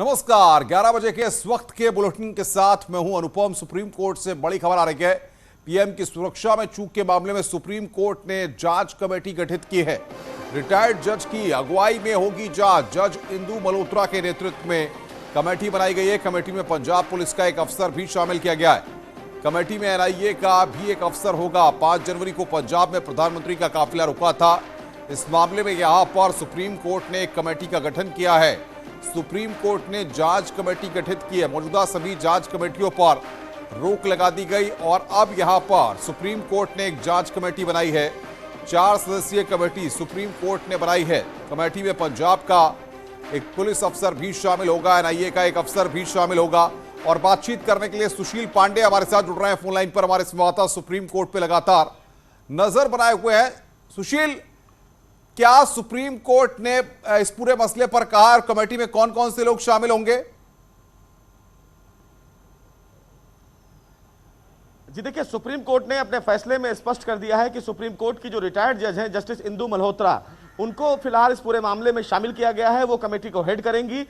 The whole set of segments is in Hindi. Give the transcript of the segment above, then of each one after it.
नमस्कार, 11 बजे के इस वक्त के बुलेटिन के साथ मैं हूं अनुपम। सुप्रीम कोर्ट से बड़ी खबर आ रही है। पीएम की सुरक्षा में चूक के मामले में सुप्रीम कोर्ट ने जांच कमेटी गठित की है। रिटायर्ड जज की अगुवाई में होगी जांच। जज इंदु मल्होत्रा के नेतृत्व में कमेटी बनाई गई है। कमेटी में पंजाब पुलिस का एक अफसर भी शामिल किया गया है। कमेटी में एनआईए का भी एक अफसर होगा। 5 जनवरी को पंजाब में प्रधानमंत्री का काफिला रुका था। इस मामले में यहां पर सुप्रीम कोर्ट ने एक कमेटी का गठन किया है। सुप्रीम कोर्ट ने जांच कमेटी गठित की है। मौजूदा सभी जांच कमेटियों पर रोक लगा दी गई और अब यहां पर सुप्रीम कोर्ट ने एक जांच कमेटी बनाई है। 4 सदस्यीय कमेटी सुप्रीम कोर्ट ने बनाई है। कमेटी में पंजाब का एक पुलिस अफसर भी शामिल होगा, एनआईए का एक अफसर भी शामिल होगा। और बातचीत करने के लिए सुशील पांडे हमारे साथ जुड़ रहे हैं फोन लाइन पर। हमारे संवाददाता सुप्रीम कोर्ट पे लगातार नजर बनाए हुए हैं। सुशील, क्या सुप्रीम कोर्ट ने इस पूरे मसले पर कहा और कमेटी में कौन कौन से लोग शामिल होंगे? जी देखिए, सुप्रीम कोर्ट ने अपने फैसले में स्पष्ट कर दिया है कि सुप्रीम कोर्ट की जो रिटायर्ड जज हैं जस्टिस इंदु मल्होत्रा, उनको फिलहाल इस पूरे मामले में शामिल किया गया है। वो कमेटी को हेड करेंगी।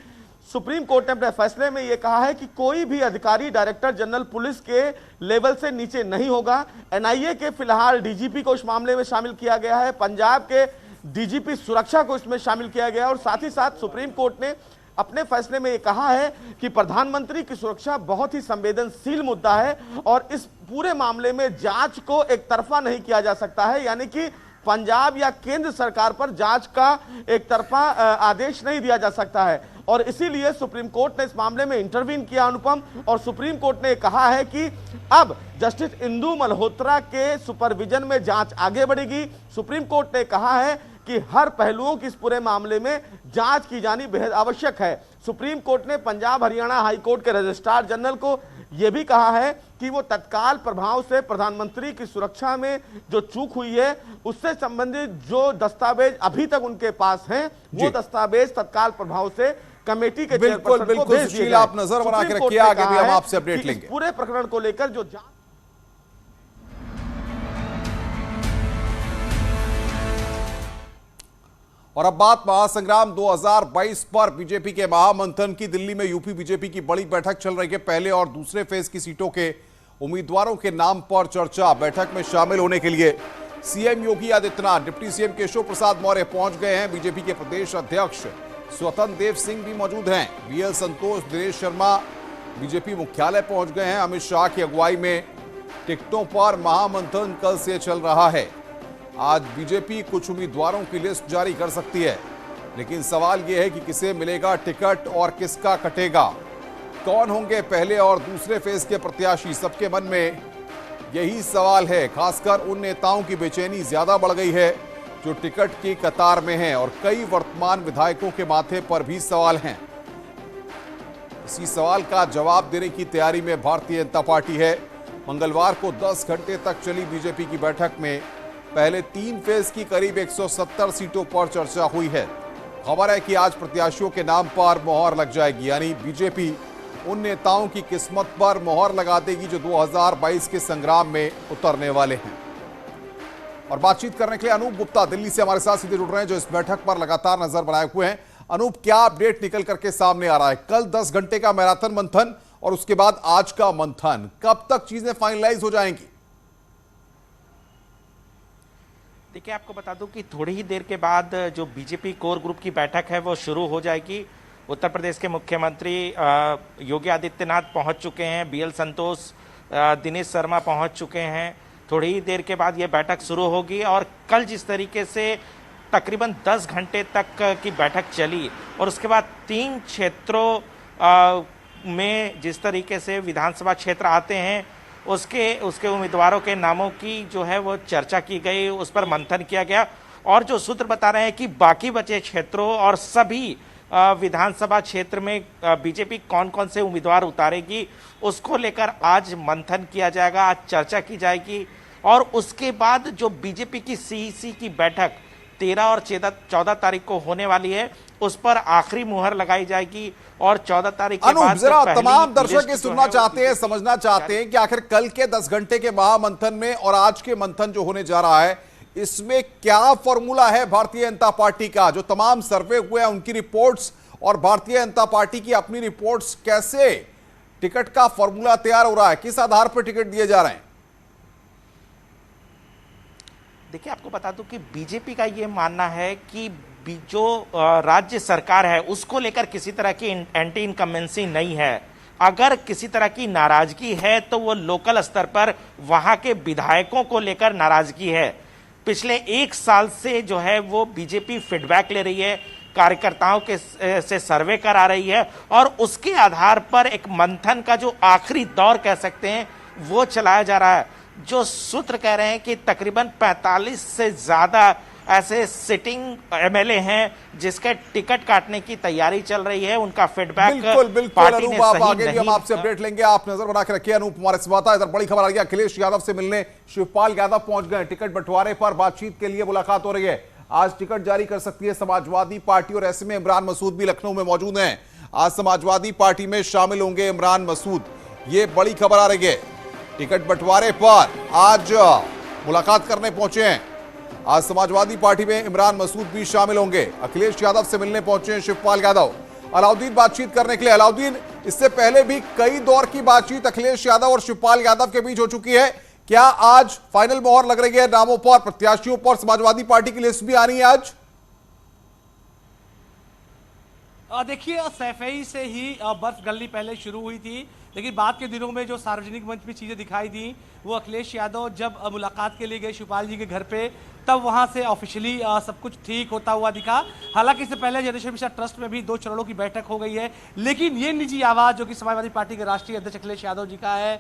सुप्रीम कोर्ट ने अपने फैसले में यह कहा है कि कोई भी अधिकारी डायरेक्टर जनरल पुलिस के लेवल से नीचे नहीं होगा। एनआईए के फिलहाल डीजीपी को इस मामले में शामिल किया गया है। पंजाब के डीजीपी सुरक्षा को इसमें शामिल किया गया और साथ ही साथ सुप्रीम कोर्ट ने अपने फैसले में यह कहा है कि प्रधानमंत्री की सुरक्षा बहुत ही संवेदनशील मुद्दा है और इस पूरे मामले में जांच को एक तरफा नहीं किया जा सकता है। यानी कि पंजाब या केंद्र सरकार पर जांच का एक तरफा आदेश नहीं दिया जा सकता है और इसीलिए सुप्रीम कोर्ट ने इस मामले में इंटरवीन किया अनुपम। और सुप्रीम कोर्ट ने कहा है कि अब जस्टिस इंदु मल्होत्रा के सुपरविजन में जांच आगे बढ़ेगी। सुप्रीम कोर्ट ने कहा है कि हर पहलुओं की इस पूरे मामले में जांच की जानी बेहद आवश्यक है। सुप्रीम कोर्ट ने पंजाब हरियाणा हाई कोर्ट के रजिस्ट्रार जनरल को यह भी कहा है कि वो तत्काल प्रभाव से प्रधानमंत्री की सुरक्षा में जो चूक हुई है उससे संबंधित जो दस्तावेज अभी तक उनके पास हैं वो दस्तावेज तत्काल प्रभाव से कमेटी के चेयरपर्सन को भेज दिए। आप नजर बना के रखिए, आगे भी हम आपसे अपडेट लेंगे। पूरे प्रकरण को लेकर जो और अब बात महासंग्राम 2022 पर बीजेपी के महामंथन की। दिल्ली में यूपी बीजेपी की बड़ी बैठक चल रही है। पहले और दूसरे फेज की सीटों के उम्मीदवारों के नाम पर चर्चा। बैठक में शामिल होने के लिए CM Yogi Adityanath, deputy CM Keshav Prasad Maurya पहुंच गए हैं। बीजेपी के प्रदेश अध्यक्ष स्वतंत्र देव सिंह भी मौजूद हैं। बीएल संतोष, दिनेश शर्मा बीजेपी मुख्यालय पहुंच गए हैं। अमित शाह की अगुवाई में टिकटों पर महामंथन कल से चल रहा है। आज बीजेपी कुछ उम्मीदवारों की लिस्ट जारी कर सकती है, लेकिन सवाल यह है कि किसे मिलेगा टिकट और किसका कटेगा। कौन होंगे पहले और दूसरे फेज के प्रत्याशी? सबके मन में यही सवाल है। खासकर उन नेताओं की बेचैनी ज्यादा बढ़ गई है जो टिकट की कतार में हैं और कई वर्तमान विधायकों के माथे पर भी सवाल हैं। इसी सवाल का जवाब देने की तैयारी में भारतीय जनता पार्टी है। मंगलवार को 10 घंटे तक चली बीजेपी की बैठक में पहले 3 फेज की करीब 170 सीटों पर चर्चा हुई है। खबर है कि आज प्रत्याशियों के नाम पर मोहर लग जाएगी, यानी बीजेपी उन नेताओं की किस्मत पर मोहर लगा देगी जो 2022 के संग्राम में उतरने वाले हैं। और बातचीत करने के लिए अनूप गुप्ता दिल्ली से हमारे साथ सीधे जुड़ रहे हैं, जो इस बैठक पर लगातार नजर बनाए हुए हैं। अनूप, क्या अपडेट निकल करके सामने आ रहा है? कल 10 घंटे का मैराथन मंथन और उसके बाद आज का मंथन, कब तक चीजें फाइनलाइज हो जाएंगी? देखिए, आपको बता दूं कि थोड़ी ही देर के बाद जो बीजेपी कोर ग्रुप की बैठक है वो शुरू हो जाएगी। उत्तर प्रदेश के मुख्यमंत्री योगी आदित्यनाथ पहुंच चुके हैं। बीएल संतोष, दिनेश शर्मा पहुंच चुके हैं। थोड़ी ही देर के बाद ये बैठक शुरू होगी और कल जिस तरीके से तकरीबन 10 घंटे तक की बैठक चली और उसके बाद 3 क्षेत्रों में जिस तरीके से विधानसभा क्षेत्र आते हैं उसके उम्मीदवारों के नामों की जो है वो चर्चा की गई, उस पर मंथन किया गया। और जो सूत्र बता रहे हैं कि बाकी बचे क्षेत्रों और सभी विधानसभा क्षेत्र में बीजेपी कौन कौन से उम्मीदवार उतारेगी उसको लेकर आज मंथन किया जाएगा, आज चर्चा की जाएगी। और उसके बाद जो बीजेपी की सीईसी की बैठक 13 और 14 तारीख को होने वाली है उस पर आखिरी मुहर लगाई जाएगी और 14 तारीख के बाद जरा तमाम दर्शक ये सुनना चाहते हैं, समझना चाहते हैं कि आखिर कल के 10 घंटे के महामंथन में और आज के मंथन जो होने जा रहा है इसमें क्या फॉर्मूला है भारतीय जनता पार्टी का? जो तमाम सर्वे हुए हैं उनकी रिपोर्ट्स और भारतीय जनता पार्टी की अपनी रिपोर्ट्स, कैसे टिकट का फॉर्मूला तैयार हो रहा है, किस आधार पर टिकट दिए जा रहे हैं? देखिए, आपको बता दूं कि बीजेपी का ये मानना है कि जो राज्य सरकार है उसको लेकर किसी तरह की एंटी इनकम्बेंसी नहीं है। अगर किसी तरह की नाराजगी है तो वो लोकल स्तर पर वहां के विधायकों को लेकर नाराजगी है। पिछले 1 साल से जो है वो बीजेपी फीडबैक ले रही है, कार्यकर्ताओं के से सर्वे करा रही है और उसके आधार पर एक मंथन का जो आखिरी दौर कह सकते हैं वो चलाया जा रहा है। जो सूत्र कह रहे हैं कि तकरीबन 45 से ज्यादा ऐसे सिटिंग एमएलए हैं जिसके टिकट काटने की तैयारी चल रही है, उनका फीडबैक बिल्कुल पार्टी ने अनूप, आप सही आगे भी हम आपसे अपडेट लेंगे, आप नजर बना के रखिए। अनूप हमारे से बात है। इधर बड़ी खबर आ रही है, अखिलेश यादव से मिलने शिवपाल यादव पहुंच गए। टिकट बंटवारे पर बातचीत के लिए मुलाकात हो रही है। आज टिकट जारी कर सकती है समाजवादी पार्टी और ऐसे में इमरान मसूद भी लखनऊ में मौजूद हैं। आज समाजवादी पार्टी में शामिल होंगे इमरान मसूद, ये बड़ी खबर आ रही है। टिकट बंटवारे पर आज मुलाकात करने पहुंचे हैं। आज समाजवादी पार्टी में इमरान मसूद भी शामिल होंगे। अखिलेश यादव से मिलने पहुंचे हैं शिवपाल यादव। अलाउद्दीन बातचीत करने के लिए। अलाउद्दीन, इससे पहले भी कई दौर की बातचीत अखिलेश यादव और शिवपाल यादव के बीच हो चुकी है। क्या आज फाइनल मोहर लग रही है नामों पर, प्रत्याशियों पर? समाजवादी पार्टी की लिस्ट भी आनी है आज? देखिए, सैफई से ही बर्फ गलनी पहले शुरू हुई थी, लेकिन बाद के दिनों में जो सार्वजनिक मंच में चीज़ें दिखाई दी वो अखिलेश यादव जब मुलाकात के लिए गए शिवपाल जी के घर पे, तब वहां से ऑफिशियली सब कुछ ठीक होता हुआ दिखा। हालांकि इससे पहले जनरेशन मिशन ट्रस्ट में भी 2 चरणों की बैठक हो गई है, लेकिन ये निजी आवाज़ जो कि समाजवादी पार्टी के राष्ट्रीय अध्यक्ष अखिलेश यादव जी का है,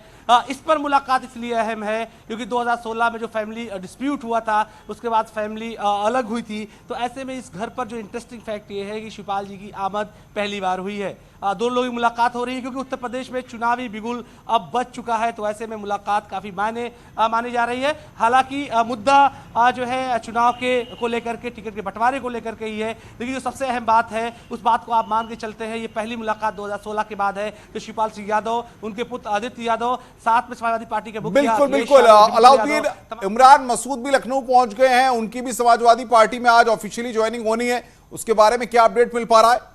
इस पर मुलाकात इसलिए अहम है क्योंकि 2016 में जो फैमिली डिस्प्यूट हुआ था उसके बाद फैमिली अलग हुई थी। तो ऐसे में इस घर पर जो इंटरेस्टिंग फैक्ट ये है कि शिवपाल जी की आमद पहली बार हुई है। दोनों लोगों की मुलाकात हो रही है क्योंकि उत्तर प्रदेश में चुनावी बिगुल अब बच चुका है, तो ऐसे में मुलाकात काफी मानी जा रही है। हालांकि मुद्दा जो है चुनाव के को लेकर के, टिकट के बंटवारे को लेकर के ही है, लेकिन जो सबसे अहम बात है उस बात को आप मान के चलते हैं, ये पहली मुलाकात 2016 के बाद है जो शिवपाल सिंह यादव, उनके पुत्र आदित्य यादव, साथ में समाजवादी पार्टी के मुखिया बिल्कुल अलाउद्दीन, इमरान मसूद भी लखनऊ पहुंच गए हैं, उनकी भी समाजवादी पार्टी में आज ऑफिशियली ज्वाइनिंग होनी है, उसके बारे में क्या अपडेट मिल पा रहा है?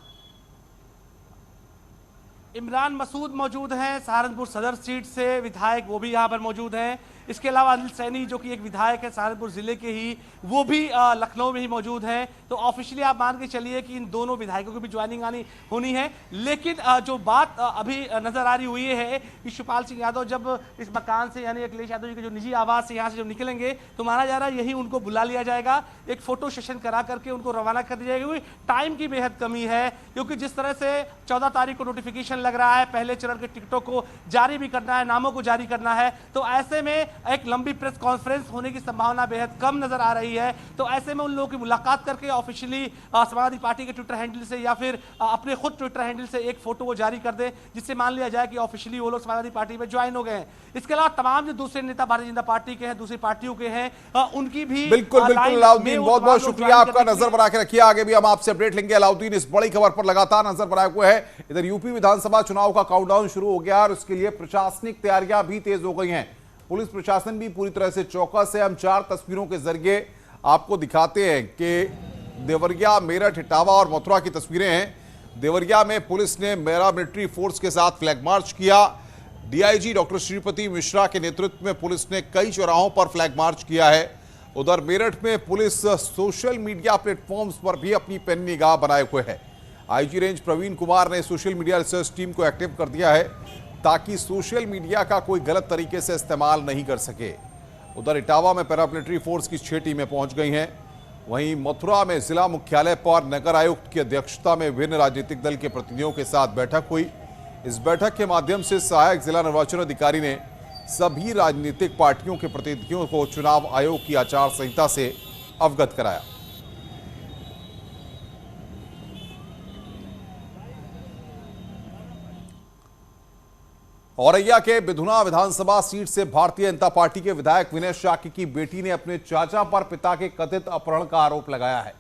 इमरान मसूद मौजूद हैं, सहारनपुर सदर सीट से विधायक, वो भी यहाँ पर मौजूद हैं। इसके अलावा अनिल सैनी जो कि एक विधायक है सहारनपुर जिले के ही, वो भी लखनऊ में ही मौजूद हैं। तो ऑफिशियली आप मान के चलिए कि इन दोनों विधायकों की भी ज्वाइनिंग होनी है। लेकिन जो बात अभी नजर आ रही हुई है कि शिवपाल सिंह यादव जब इस मकान से, यानी अखिलेश यादव जी के जो निजी आवास से यहाँ से जब निकलेंगे तो माना जा रहा है यही उनको बुला लिया जाएगा, एक फोटो सेशन करा करके उनको रवाना कर दिया जाएगा। टाइम की बेहद कमी है क्योंकि जिस तरह से 14 तारीख को नोटिफिकेशन लग रहा है, पहले चरण के टिकटों को जारी भी करना है, नामों को जारी करना है, तो ऐसे में एक लंबी प्रेस कॉन्फ्रेंस होने की संभावना बेहद कम नजर आ रही है। तो ऐसे में उन लोगों की मुलाकात करके ऑफिशियली समाजवादी पार्टी के ट्विटर हैंडल से या फिर अपने खुद ट्विटर हैंडल से एक फोटो वो जारी कर दे, जिससे मान लिया जाए कि ऑफिशियली वो लोग समाजवादी पार्टी में ज्वाइन हो गए हैं। इसके अलावा तमाम जो दूसरे नेता भारतीय जनता पार्टी के हैं, दूसरी पार्टियों के हैं, उनकी भी बिल्कुल अलाउद्दीन, बहुत बहुत शुक्रिया आपका। नजर बना के रखिए, आगे भी हम आपसे अपडेट लेंगे। अलाउद्दीन इस बड़ी खबर पर लगातार नजर बनाए हुए है। इधर यूपी विधानसभा चुनाव का काउंटडाउन शुरू हो गया और उसके लिए प्रशासनिक तैयारियां भी तेज हो गई हैं। पुलिस प्रशासन भी पूरी तरह से चौकस है। हम 4 तस्वीरों के जरिए आपको दिखाते हैं कि देवरिया, मेरठ, इटावा और मथुरा की तस्वीरें हैं। देवरिया में पुलिस ने पैरा मिलिट्री फोर्स के साथ फ्लैग मार्च किया। डीआईजी डॉक्टर श्रीपति मिश्रा के नेतृत्व में पुलिस ने कई चौराहों पर फ्लैग मार्च किया है। उधर मेरठ में पुलिस सोशल मीडिया प्लेटफॉर्म्स पर भी अपनी पैनी निगाह बनाए हुए है। आईजी रेंज प्रवीण कुमार ने सोशल मीडिया रिसर्च टीम को एक्टिव कर दिया है ताकि सोशल मीडिया का कोई गलत तरीके से इस्तेमाल नहीं कर सके। उधर इटावा में पैरामिलिट्री फोर्स की 6 टीमें पहुंच गई हैं। वहीं मथुरा में जिला मुख्यालय पर नगर आयुक्त की अध्यक्षता में विभिन्न राजनीतिक दल के प्रतिनिधियों के साथ बैठक हुई। इस बैठक के माध्यम से सहायक जिला निर्वाचन अधिकारी ने सभी राजनीतिक पार्टियों के प्रतिनिधियों को चुनाव आयोग की आचार संहिता से अवगत कराया। औरैया के बिधुना विधानसभा सीट से भारतीय जनता पार्टी के विधायक विनय शाक्य की बेटी ने अपने चाचा पर पिता के कथित अपहरण का आरोप लगाया है,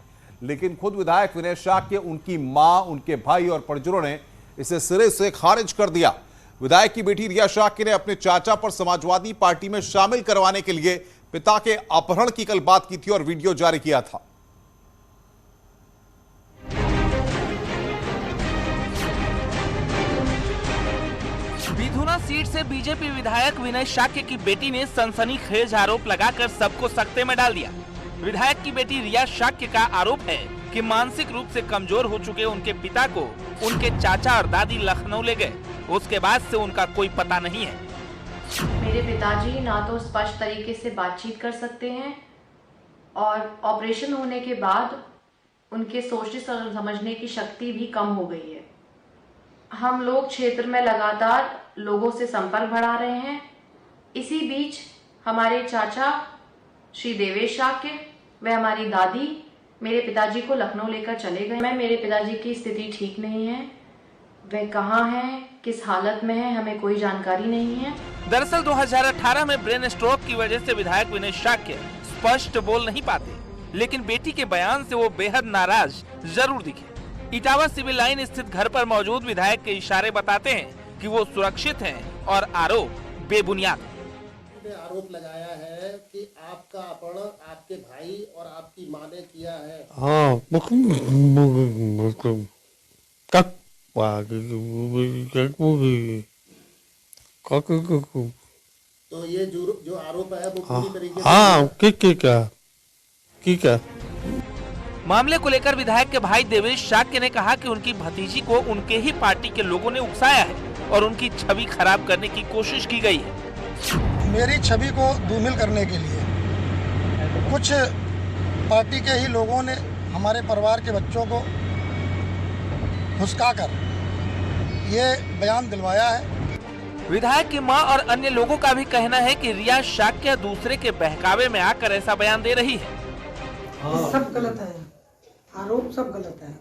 लेकिन खुद विधायक विनय शाक्य, उनकी मां, उनके भाई और परिजनों ने इसे सिरे से खारिज कर दिया। विधायक की बेटी रिया शाक्य ने अपने चाचा पर समाजवादी पार्टी में शामिल करवाने के लिए पिता के अपहरण की कल बात की थी और वीडियो जारी किया था। सीट से बीजेपी विधायक विनय शाक्य की बेटी ने सनसनीखेज आरोप लगाकर सबको सकते में डाल दिया। विधायक की बेटी रिया शाक्य का आरोप है कि मानसिक रूप से कमजोर हो चुके उनके पिता को उनके चाचा और दादी लखनऊ ले गए, उसके बाद से उनका कोई पता नहीं है। मेरे पिताजी ना तो स्पष्ट तरीके से बातचीत कर सकते हैं और ऑपरेशन होने के बाद उनके सोचने समझने की शक्ति भी कम हो गई है। हम लोग क्षेत्र में लगातार लोगों से संपर्क बढ़ा रहे हैं। इसी बीच हमारे चाचा श्री देवेश शाक्य व हमारी दादी मेरे पिताजी को लखनऊ लेकर चले गए। मेरे पिताजी की स्थिति ठीक नहीं है, वे कहाँ हैं, किस हालत में है, हमें कोई जानकारी नहीं है। दरअसल 2018 में ब्रेन स्ट्रोक की वजह से विधायक विनय शाक्य स्पष्ट बोल नहीं पाते, लेकिन बेटी के बयान से वो बेहद नाराज जरूर दिखे। इटावा सिविल लाइन स्थित घर पर मौजूद विधायक के इशारे बताते हैं कि वो सुरक्षित हैं और आरोप बेबुनियाद है। आरोप लगाया है कि आपका अपहरण आपके भाई और आपकी मां ने किया है। हाँ, तो ये जो आरोप है वो पूरी तरीके से क्या मामले को लेकर विधायक के भाई देवेश शाक्य ने कहा कि उनकी भतीजी को उनके ही पार्टी के लोगों ने उकसाया है और उनकी छवि खराब करने की कोशिश की गई है। मेरी छवि को धूमिल करने के लिए कुछ पार्टी के ही लोगों ने हमारे परिवार के बच्चों को भुसकाकर ये बयान दिलवाया है। विधायक की मां और अन्य लोगों का भी कहना है कि रिया शाक्य दूसरे के बहकावे में आकर ऐसा बयान दे रही है। सब गलत है, आरोप सब गलत है।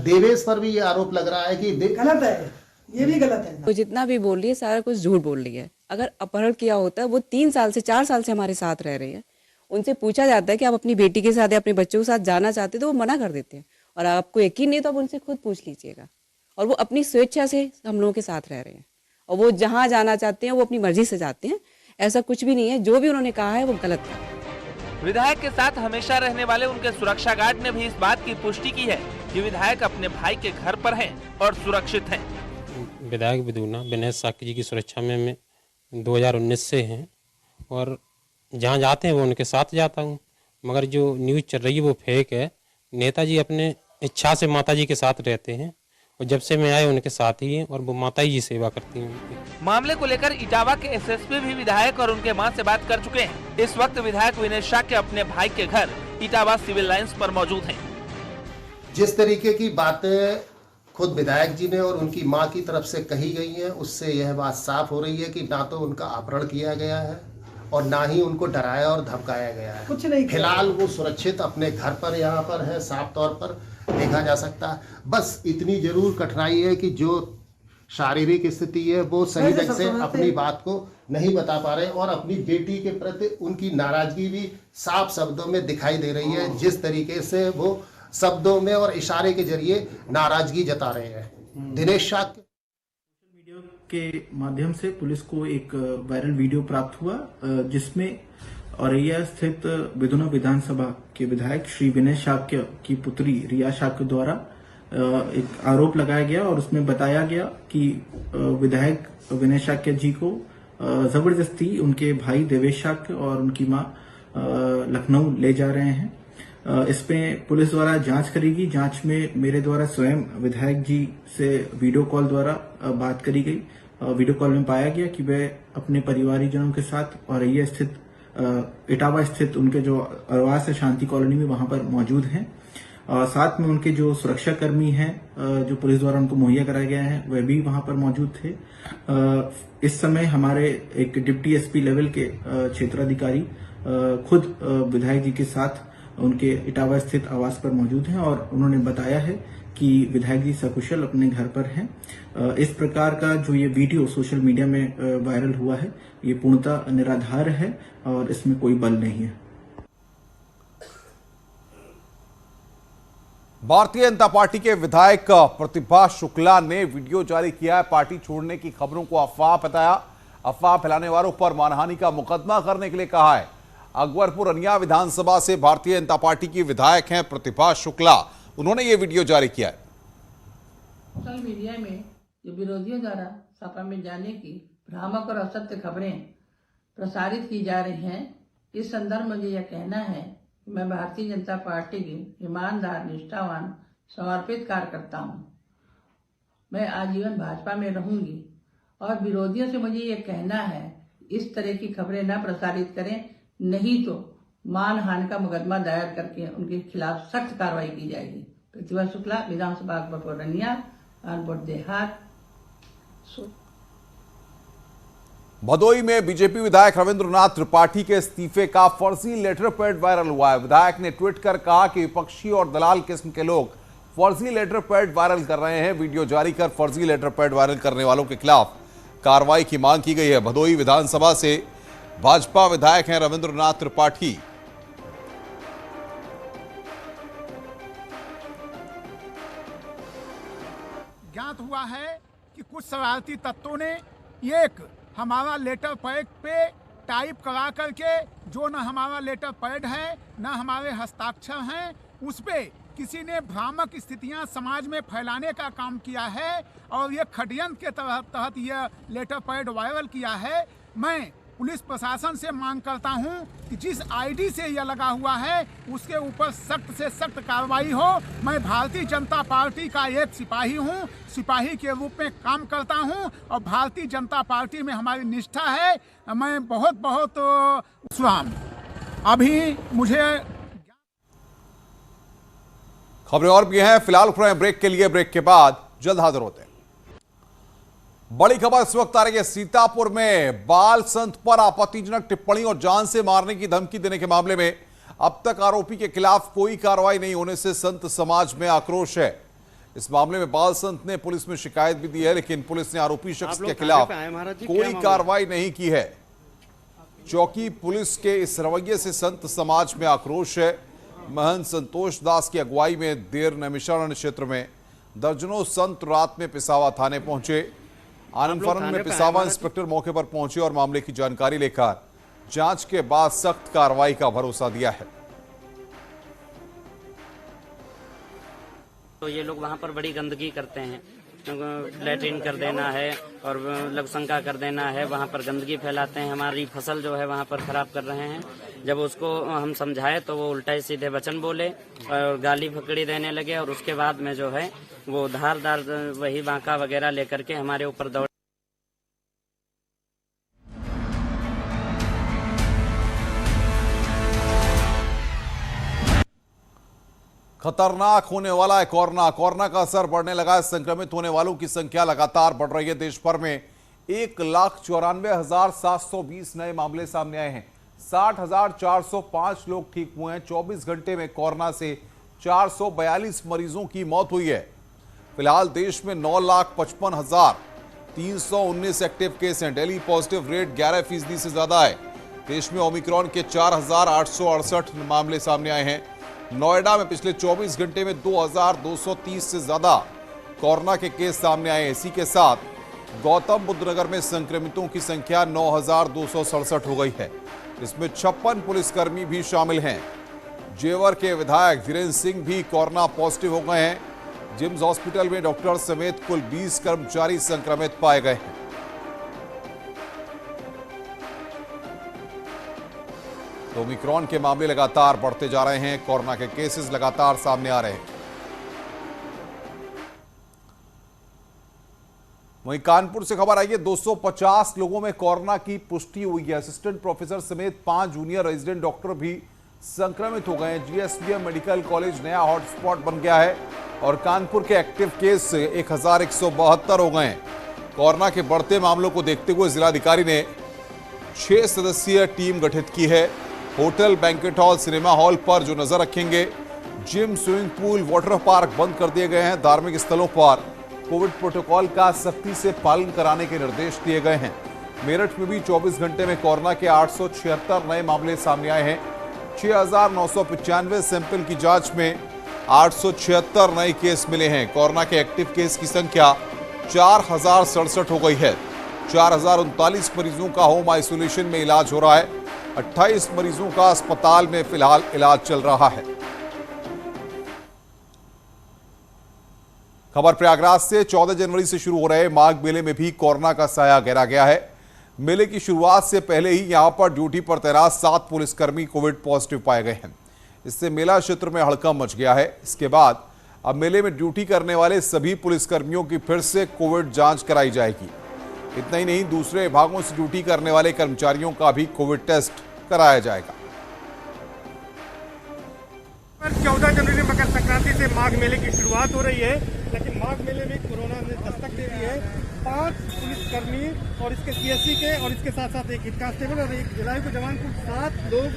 देवेश पर भी ये आरोप लग रहा है कि गलत है, ये भी गलत है। वो जितना भी बोल रही है सारा कुछ झूठ बोल रही है। अगर अपहरण किया होता है, वो 3 साल से 4 साल से हमारे साथ रह रही है। उनसे पूछा जाता है कि आप अपनी बेटी के साथ या अपने बच्चों के साथ जाना चाहते हैं, तो वो मना कर देते हैं। और आपको यकीन नहीं तो आप उनसे खुद पूछ लीजिएगा। और वो अपनी स्वेच्छा से हम लोगों के साथ रह रहे हैं और वो जहाँ जाना चाहते हैं वो अपनी मर्जी से जाते हैं। ऐसा कुछ भी नहीं है, जो भी उन्होंने कहा है वो गलत है। विधायक के साथ हमेशा रहने वाले उनके सुरक्षा गार्ड ने भी इस बात की पुष्टि की है कि विधायक अपने भाई के घर पर हैं और सुरक्षित हैं। विधायक विदुना विनय शाक्य जी की सुरक्षा में मैं 2019 से हैं और जहाँ जाते हैं वो उनके साथ जाता हूँ। मगर जो न्यूज़ चल रही है वो फेक है। नेताजी अपने इच्छा से माताजी के साथ रहते हैं और जब से मैं आए उनके साथ ही हैं और वो माताजी जी सेवा करती हैं। मामले को लेकर इटावा के एसएसपी भी विधायक और उनके मां से बात कर चुके हैं। इस वक्त विधायक विनय शाक्य अपने भाई के घर इटावा सिविल लाइंस पर मौजूद हैं। जिस तरीके की बातें खुद विधायक जी ने और उनकी मां की तरफ से कही गई हैं, उससे यह बात साफ हो रही है कि ना तो उनका अपहरण किया गया है और ना ही उनको डराया और धमकाया गया है। कुछ नहीं। फिलहाल वो सुरक्षित अपने घर पर यहाँ पर है, साफ तौर पर देखा जा सकता है। बस इतनी जरूर कठिनाई है कि जो शारीरिक स्थिति है वो सही ढंग से अपनी बात को नहीं बता पा रहे और अपनी बेटी के प्रति उनकी नाराजगी भी साफ शब्दों में दिखाई दे रही है। जिस तरीके से वो शब्दों में और इशारे के जरिए नाराजगी जता रहे हैं। दिनेश शाक्य वीडियो के माध्यम से पुलिस को एक वायरल वीडियो प्राप्त हुआ जिसमें औरैया स्थित विदुना विधानसभा के विधायक श्री विनय शाक्य की पुत्री रिया शाक्य द्वारा एक आरोप लगाया गया और उसमें बताया गया कि विधायक विनय शाक्य जी को जबरदस्ती उनके भाई देवेश शाक्य और उनकी मां लखनऊ ले जा रहे हैं। इसमें पुलिस द्वारा जांच करेगी। जांच में मेरे द्वारा स्वयं विधायक जी से वीडियो कॉल द्वारा बात करी गई। वीडियो कॉल में पाया गया कि वे अपने परिवारीजनों के साथ औरैया स्थित इटावा स्थित उनके जो आवास है शांति कॉलोनी में वहां पर मौजूद हैं। साथ में उनके जो सुरक्षा कर्मी हैं जो पुलिस द्वारा उनको मुहैया कराए गए हैं वह भी वहां पर मौजूद थे। इस समय हमारे एक डिप्टी एसपी लेवल के क्षेत्राधिकारी खुद विधायक जी के साथ उनके इटावा स्थित आवास पर मौजूद हैं और उन्होंने बताया है कि विधायक जी सकुशल अपने घर पर हैं। इस प्रकार का जो ये वीडियो सोशल मीडिया में वायरल हुआ है ये पूर्णतः निराधार है और इसमें कोई बल नहीं है। भारतीय जनता पार्टी के विधायक प्रतिभा शुक्ला ने वीडियो जारी किया है। पार्टी छोड़ने की खबरों को अफवाह बताया। अफवाह फैलाने वालों पर मानहानि का मुकदमा करने के लिए कहा है। अकबरपुर अनिया विधानसभा से भारतीय जनता पार्टी की विधायक हैं प्रतिभा शुक्ला। उन्होंने ये वीडियो जारी किया है। सोशल मीडिया में जो विरोधियों द्वारा सपा में जाने की भ्रामक और असत्य खबरें प्रसारित की जा रही हैं, इस संदर्भ में मुझे यह कहना है कि मैं भारतीय जनता पार्टी की ईमानदार, निष्ठावान, समर्पित कार्यकर्ता हूँ। मैं आजीवन भाजपा में रहूंगी और विरोधियों से मुझे ये कहना है, इस तरह की खबरें न प्रसारित करें, नहीं तो मानहानि का मुकदमा दायर करके उनके खिलाफ सख्त कार्रवाई की जाएगी। प्रतिभा शुक्ला, विधानसभा अकबरपुर रनिया, कानपुर देहात। भदोई में बीजेपी विधायक रविंद्रनाथ त्रिपाठी के इस्तीफे का फर्जी लेटर पैड वायरल हुआ है। विधायक ने ट्वीट कर कहा कि विपक्षी और दलाल किस्म के लोग फर्जी लेटर पैड वायरल कर रहे हैं। वीडियो जारी कर फर्जी लेटर पैड वायरल करने वालों के खिलाफ कार्रवाई की मांग की गई है। भदोई विधानसभा से भाजपा विधायक हैं रविंद्रनाथ त्रिपाठी। ज्ञात हुआ है कि कुछ शरारती तत्वों ने एक हमारा लेटर पैड पे टाइप करा करके, जो न हमारा लेटर पैड है न हमारे हस्ताक्षर हैं, उस पे किसी ने भ्रामक स्थितियां समाज में फैलाने का काम किया है और ये षड्यंत्र के तहत यह लेटर पैड वायरल किया है। मैं पुलिस प्रशासन से मांग करता हूं कि जिस आईडी से यह लगा हुआ है उसके ऊपर सख्त से सख्त कार्रवाई हो। मैं भारतीय जनता पार्टी का एक सिपाही हूं, सिपाही के रूप में काम करता हूं और भारतीय जनता पार्टी में हमारी निष्ठा है। मैं बहुत बहुत स्वाम अभी मुझे खबरें और भी हैं, फिलहाल रुक रहे हैं ब्रेक के लिए। ब्रेक के बाद जल्द हाजिर होते हैं। बड़ी खबर इस वक्त आ रही है सीतापुर में बाल संत पर आपत्तिजनक टिप्पणी और जान से मारने की धमकी देने के मामले में अब तक आरोपी के खिलाफ कोई कार्रवाई नहीं होने से संत समाज में आक्रोश है। इस मामले में बाल संत ने पुलिस में शिकायत भी दी है, लेकिन पुलिस ने आरोपी शख्स के खिलाफ कोई कार्रवाई नहीं की है। चौकी पुलिस के इस रवैये से संत समाज में आक्रोश है। महंत संतोष दास की अगुवाई में देर नैमिषारण्य क्षेत्र में दर्जनों संत रात में पिसावा थाने पहुंचे। आनंद फरन में पिसावा इंस्पेक्टर मौके पर पहुंचे और मामले की जानकारी लेकर जांच के बाद सख्त कार्रवाई का भरोसा दिया है। तो ये लोग वहाँ पर बड़ी गंदगी करते हैं, लैट्रिन कर देना है और लघुशंका कर देना है, वहाँ पर गंदगी फैलाते हैं, हमारी फसल जो है वहाँ पर खराब कर रहे हैं। जब उसको हम समझाए तो वो उल्टा ही सीधे वचन बोले और गाली फकड़ी देने लगे और उसके बाद में जो है वो धारदार वही बांका वगैरह लेकर के हमारे ऊपर दौड़। खतरनाक होने वाला है कोरोना का असर बढ़ने लगा है। संक्रमित होने वालों की संख्या लगातार बढ़ रही है। देश भर में 1,94,720 नए मामले सामने आए हैं। 60,405 लोग ठीक हुए हैं। 24 घंटे में कोरोना से 442 मरीजों की मौत हुई है। फिलहाल देश में 9,55,319 एक्टिव केस हैं। डेली पॉजिटिव रेट 11% से ज्यादा है। देश में ओमिक्रॉन के 4,868 मामले सामने आए हैं। नोएडा में पिछले 24 घंटे में 2,230 से ज्यादा कोरोना के केस सामने आए। इसी के साथ गौतम बुद्ध नगर में संक्रमितों की संख्या 9,267 हो गई है। इसमें 56 पुलिसकर्मी भी शामिल हैं। जेवर के विधायक वीरेंद्र सिंह भी कोरोना पॉजिटिव हो गए हैं। जिम्स हॉस्पिटल में डॉक्टर समेत कुल 20 कर्मचारी संक्रमित पाए गए हैं। तो ओमिक्रॉन के मामले लगातार बढ़ते जा रहे हैं। कोरोना के केसेस लगातार सामने आ रहे हैं। वहीं कानपुर से खबर आई है 250 लोगों में कोरोना की पुष्टि हुई है। असिस्टेंट प्रोफेसर समेत 5 जूनियर रेजिडेंट डॉक्टर भी संक्रमित हो गए हैं। जीएसवीएम मेडिकल कॉलेज नया हॉटस्पॉट बन गया है और कानपुर के एक्टिव केस 1,172 हो गए हैं। कोरोना के बढ़ते मामलों को देखते हुए जिलाधिकारी ने 6 सदस्यीय टीम गठित की है। Hotel, banquet hall, cinema hall पर जो नजर रखेंगे। Gym, swimming pool, water park बंद कर दिए गए हैं। धार्मिक स्थलों पर कोविड प्रोटोकॉल का सख्ती से पालन कराने के निर्देश दिए गए हैं। मेरठ में भी 24 घंटे में कोरोना के 876 नए मामले सामने आए हैं। 6,995 सैंपल की जांच में 876 नए केस मिले हैं। कोरोना के एक्टिव केस की संख्या 4,067 हो गई है। 4,039 मरीजों का होम आइसोलेशन में इलाज हो रहा है। 28 मरीजों का अस्पताल में फिलहाल इलाज चल रहा है। खबर प्रयागराज से 14 जनवरी से शुरू हो रहे माघ मेले में भी कोरोना का साया गहरा गया है। मेले की शुरुआत से पहले ही यहां पर ड्यूटी पर तैनात 7 पुलिसकर्मी कोविड पॉजिटिव पाए गए हैं। इससे मेला क्षेत्र में हड़कंप मच गया है। इसके बाद अब मेले में ड्यूटी करने वाले सभी पुलिसकर्मियों की फिर से कोविड जांच कराई जाएगी। इतना ही नहीं, दूसरे विभागों से ड्यूटी करने वाले कर्मचारियों का भी कोविड टेस्ट कराया जाएगा। 14 जनवरी मकर संक्रांति से माघ मेले की शुरुआत हो रही है, लेकिन माघ मेले में कोरोना ने दस्तक दे दी है। 5 पुलिसकर्मी और इसके सीएससी के और इसके साथ साथ एक हेड कांस्टेबल और एक भिलाई के जवान को 7 लोग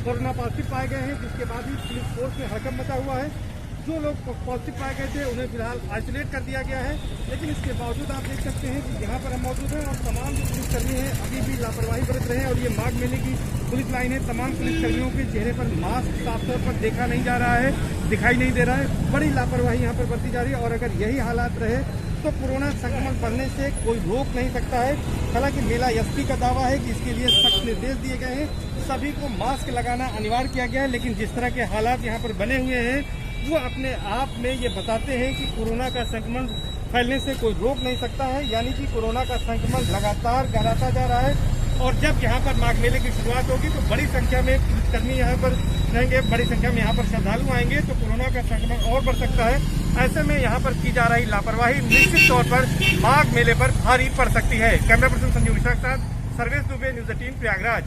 कोरोना पॉजिटिव पाए गए हैं, जिसके बाद ही पुलिस फोर्स में हड़कंप मचा हुआ है। जो लोग पॉजिटिव पाए गए थे उन्हें फिलहाल आइसोलेट कर दिया गया है, लेकिन इसके बावजूद आप देख सकते हैं कि यहाँ पर हम मौजूद हैं और तमाम जो पुलिसकर्मी हैं अभी भी लापरवाही बरत रहे हैं। और ये माघ मेले की पुलिस लाइन है। तमाम पुलिसकर्मियों के चेहरे पर मास्क साफ तौर पर देखा नहीं जा रहा है, दिखाई नहीं दे रहा है। बड़ी लापरवाही यहाँ पर बरती जा रही है और अगर यही हालात रहे तो कोरोना संक्रमण बढ़ने से कोई रोक नहीं सकता है। हालांकि मेला एसपी का दावा है कि इसके लिए सख्त निर्देश दिए गए हैं, सभी को मास्क लगाना अनिवार्य किया गया है। लेकिन जिस तरह के हालात यहाँ पर बने हुए हैं वो अपने आप में ये बताते हैं कि कोरोना का संक्रमण फैलने से कोई रोक नहीं सकता है, यानी कि कोरोना का संक्रमण लगातार गहराता जा रहा है। और जब यहाँ पर माघ मेले की शुरुआत होगी तो बड़ी संख्या में पुलिसकर्मी यहाँ पर रहेंगे, बड़ी संख्या में यहाँ पर श्रद्धालु आएंगे, तो कोरोना का संक्रमण और बढ़ सकता है। ऐसे में यहाँ पर की जा रही लापरवाही निश्चित तौर पर माघ मेले पर भारी पड़ सकती है। कैमरा पर्सन संजीव मिश्रा के साथ सर्वेश दुबे, न्यूज 18 प्रयागराज।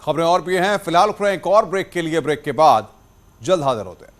खबरें और भी हैं, फिलहाल एक और ब्रेक के लिए, ब्रेक के बाद जल्द हाजिर होते हैं।